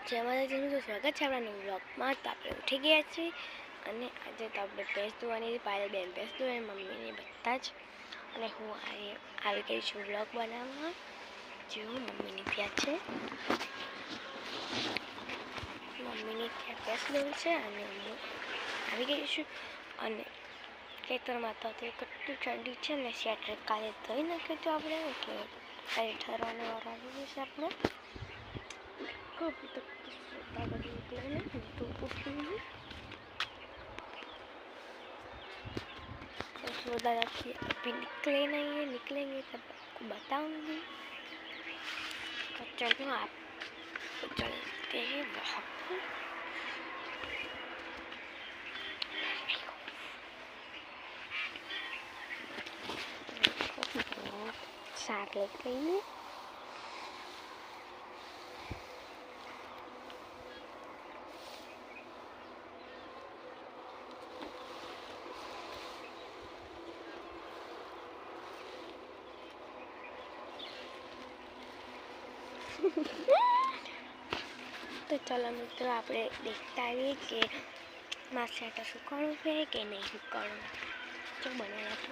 જય માતાજીનું તો સ્વાગત છે આપણા બ્લોગમાં। તો આપણે ઉઠી ગયા છીએ અને આજે તો આપણે ભેંસ ધોવાની પાયલ બેન ભેંસ ધોવે મમ્મીને બધા જ અને હું આવી ગઈ છું બ્લોગ બનાવવા। જો મમ્મીની ત્યાં છે મમ્મીની ત્યાં ભેંસ ધોવી છે અને હું આવી ગઈ છું અને ખેતરમાં તો કેટલી ઠંડી છે ને સ્વેટર કાલે ધોઈ નાખ્યું હતું આપણે એટલે કાલે ઠરવાનો વાર આવી ગયો છે આપણે तो उठेंगे सोदा रखिए अभी निकले नहीं है निकलेंगे तब आपको बताऊंगी। तो चलो आप चलते हैं वहाँ पर। साथ लेते हैं तो चलो मित्रों आप देखता आइए कि मार्केट सुखाणु है कि नहीं सुखाणु जो बनाया तो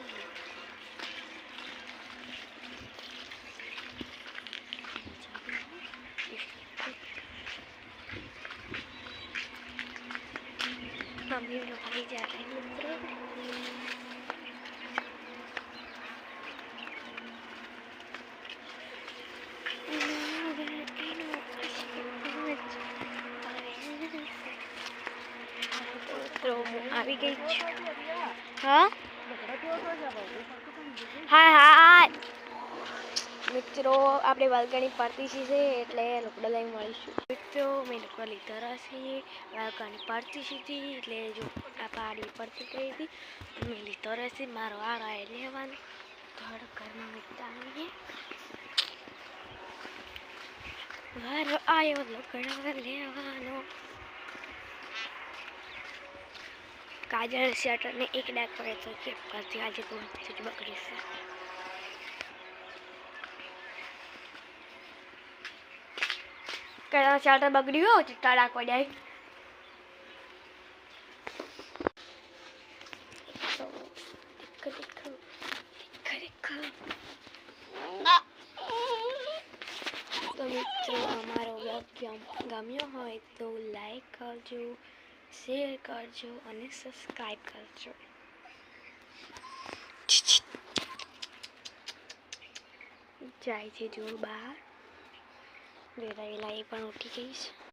मम्मी लोग भी जा रहे हैं मित्रों। तो આવી ગઈ છું। હા હા હા મિત્રો આપણે વાલકાની પાડતી છે એટલે લોકડા લઈને મળીશું। મિત્રો મેં લોકો લીધા છે વાલકાની પાડતી હતી એટલે જો આ પાડી પડતી ગઈ હતી મેં લીધો રહેશે મારો વારો આવે લેવાનો થોડો ઘરમાં મીઠા આવીએ વારો આવ્યો લોકડા લેવાનો। काजल स्वेटर ने एक डाक पड़े तो के पास आज तो कुछ बकरी से कड़ा स्वेटर बगड़ी हो चिट्टा डाक पड़ जाए तो मित्रों हमारो ब्लॉग गम्यो होय तो लाइक करजो शेर करजो અને સબસ્ક્રાઇબ કરજો। જાય છે જોર બહાર વેરાયેલા એ પણ ઉઠી ગઈ છે।